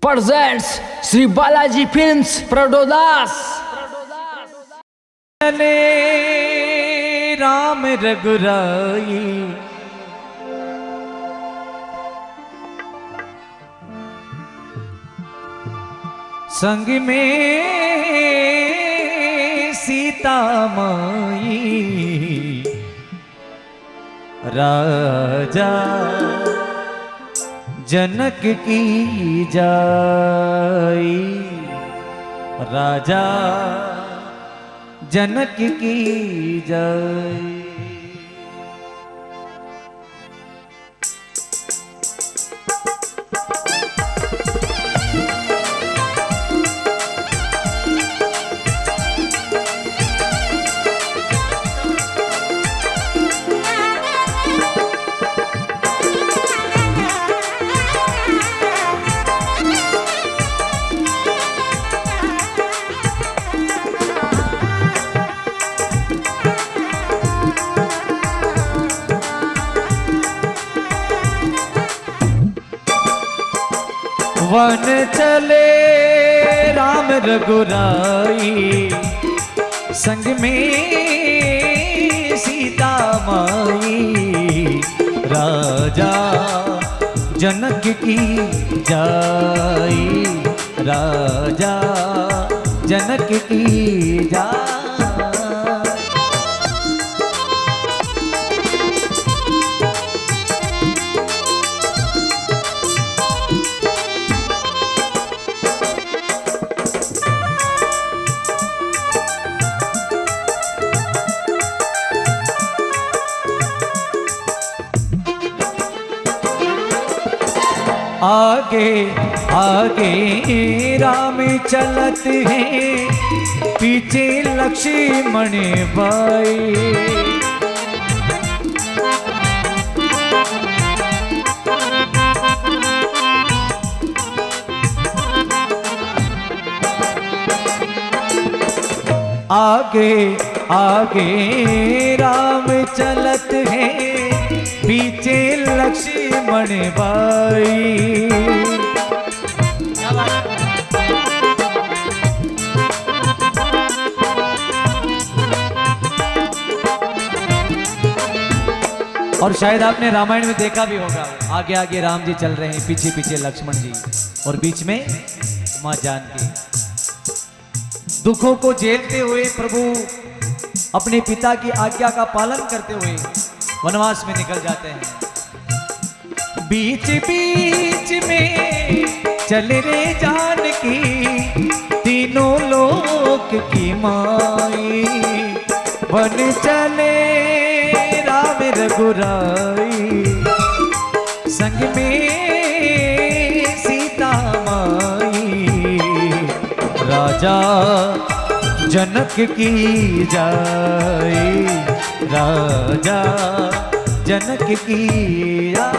presents Sri Balaji Films Pradodas. चले राम रघुराई संग में सीता माई राजा जनक की जाई राजा जनक की जय। वन चले राम रघुराई संग में सीता माई राजा जनक की जाई राजा जनक की जाई। आगे आगे राम चलत हैं पीछे लक्ष्मण भाई आगे आगे राम चलत हैं पीछे लक्ष्मण भाई और शायद आपने रामायण में देखा भी होगा, आगे आगे राम जी चल रहे हैं, पीछे पीछे लक्ष्मण जी और बीच में मां जानकी। दुखों को झेलते हुए प्रभु अपने पिता की आज्ञा का पालन करते हुए वनवास में निकल जाते हैं। बीच बीच में चल रे जानकी तीनों लोक की माई वन चले राम रघुराई संग में सीता माई राजा जनक की जाई राजा जनक की आई।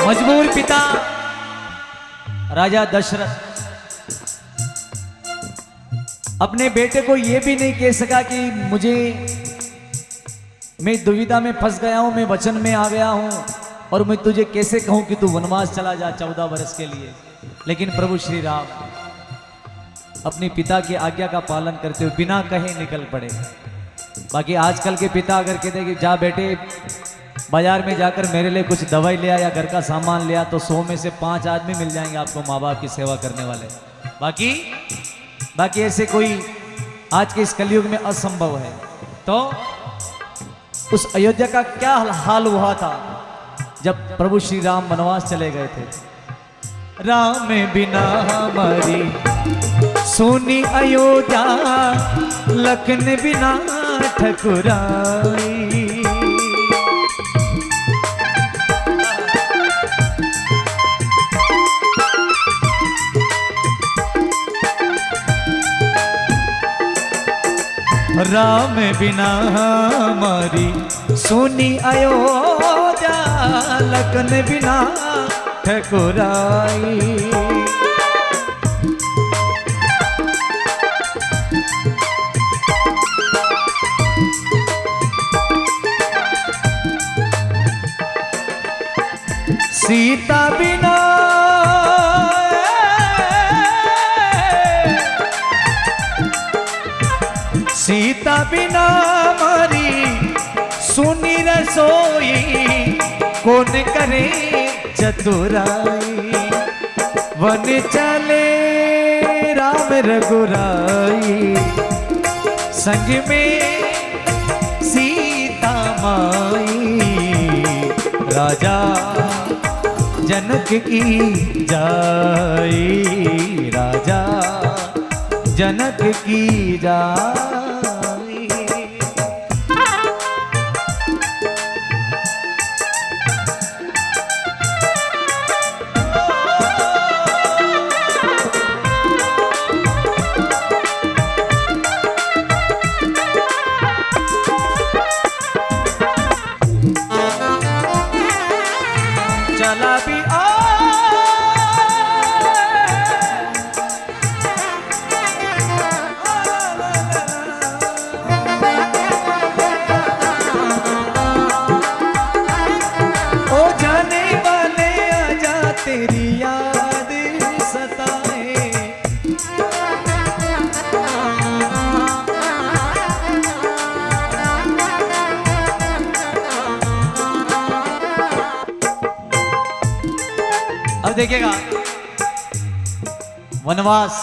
मजबूर पिता राजा दशरथ अपने बेटे को यह भी नहीं कह सका कि मैं दुविधा में फंस गया हूं, मैं वचन में आ गया हूं और मैं तुझे कैसे कहूं कि तू वनवास चला जा 14 वर्ष के लिए। लेकिन प्रभु श्री राम अपने पिता की आज्ञा का पालन करते हुए बिना कहे निकल पड़े। बाकी आजकल के पिता अगर कहते कि जा बेटे बाजार में जाकर मेरे लिए कुछ दवाई ले आया, घर का सामान लिया, तो 100 में से 5 आदमी मिल जाएंगे आपको माँ बाप की सेवा करने वाले। बाकी ऐसे कोई आज के इस कलयुग में असंभव है। तो उस अयोध्या का क्या हाल हुआ था जब प्रभु श्री राम वनवास चले गए थे। राम बिना हमारी सोनी अयोध्या, लखन बिना ठकुराई। राम बिना हमारी सोनी अयोध्या, लखन बिना ठकुराई। सीता बिना सीता बिना हमारी सुनी रसोई, कौन करे चतुराई। वन चले राम रघुराई, संग में सीता माई। राजा जनक की जाई, राजा जनक की जाई। चला भी ओ जाने वाले आजा, तेरी याद सताए। अब देखिएगा, वनवास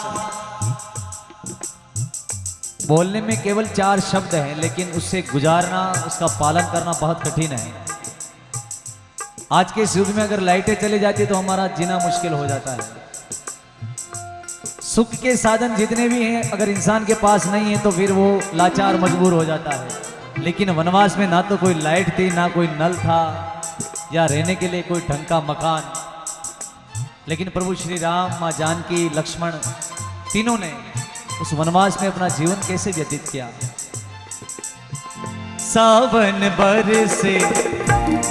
बोलने में केवल 4 शब्द हैं, लेकिन उससे गुजारना, उसका पालन करना बहुत कठिन है। आज के इस युग में अगर लाइटें चली जाती तो हमारा जीना मुश्किल हो जाता है। सुख के साधन जितने भी हैं, अगर इंसान के पास नहीं है तो फिर वो लाचार मजबूर हो जाता है। लेकिन वनवास में ना तो कोई लाइट थी, ना कोई नल था, या रहने के लिए कोई ढंग का मकान। लेकिन प्रभु श्री राम, माँ जानकी, लक्ष्मण, तीनों ने उस वनवास में अपना जीवन कैसे व्यतीत किया। सावन बरसे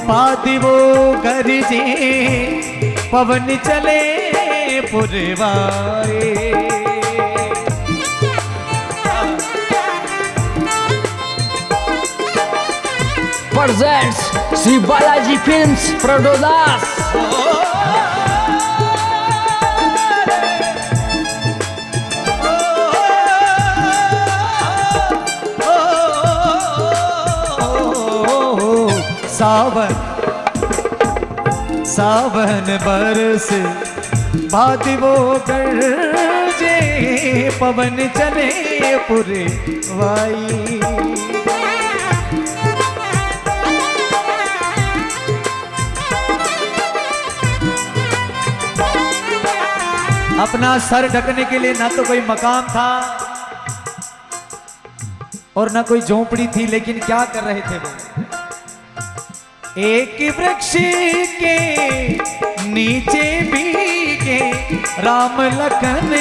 पादिवो गरजे, पवन चले पुरवाए। presents Sri Balaji Films Pradodas. सावन सावन बरस भादिवो गरजे, पवन चले पुरवाई। अपना सर ढकने के लिए ना तो कोई मकान था और ना कोई झोंपड़ी थी, लेकिन क्या कर रहे थे वो? एक वृक्ष के नीचे भीगे राम लखन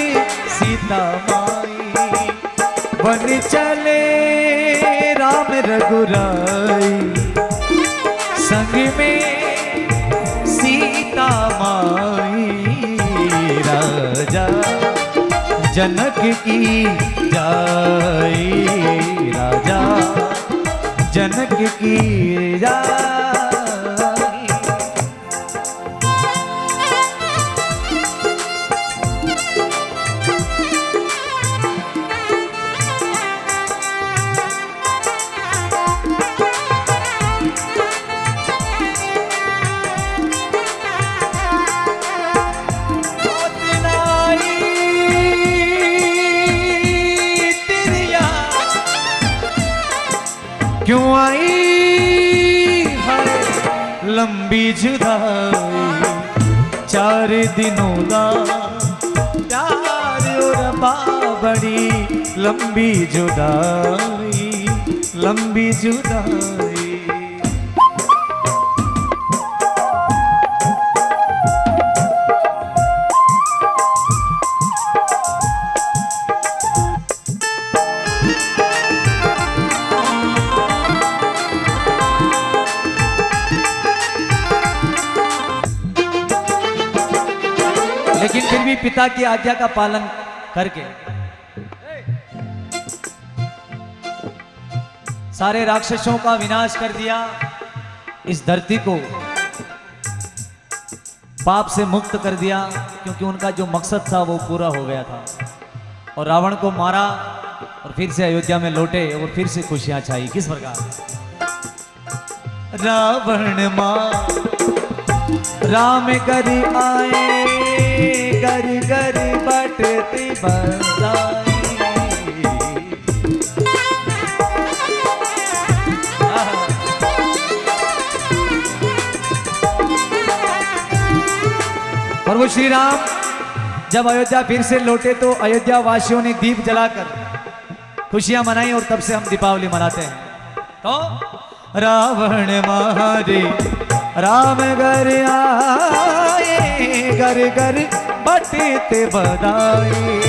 सीता माई। वन चले राम रघुराई, संग में सीता माई। राजा जनक की जाई, राजा जनक की जाई। क्यों आई है लंबी जुदाई, 4 दिनों का प्यार और बड़ी लंबी जुदाई, लंबी जुदाई। लेकिन फिर भी पिता की आज्ञा का पालन करके सारे राक्षसों का विनाश कर दिया, इस धरती को पाप से मुक्त कर दिया, क्योंकि उनका जो मकसद था वो पूरा हो गया था। और रावण को मारा और फिर से अयोध्या में लौटे और फिर से खुशियां छाई। किस प्रकार? रावण मां राम कर आए, कर कर बटती बधाई। प्रभु श्री राम जब अयोध्या फिर से लौटे तो अयोध्या वासियों ने दीप जलाकर खुशियां मनाई और तब से हम दीपावली मनाते हैं। तो रावण मारे राम घर आए, घर घर बटते बधाई।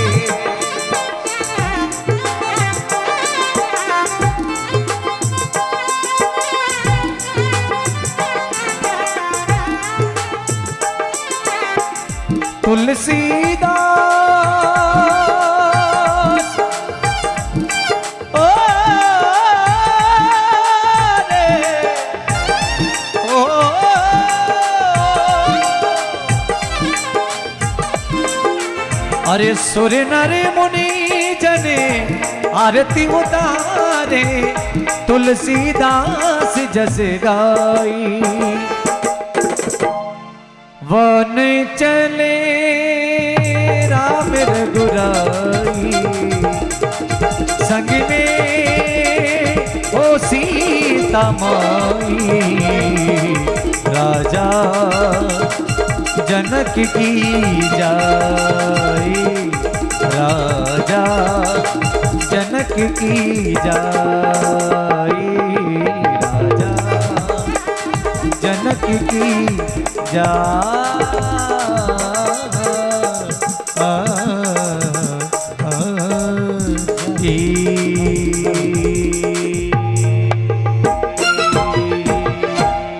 तुलसीदास ओ रे ओ, अरे सुर नर मुनि जने आरती उतारे, तुलसीदास जस गाई। वन चले राम रघुराई, संग में ओ सीता माई। राजा जनक की जाई, राजा जनक की जाई, राजा जनक की जाई।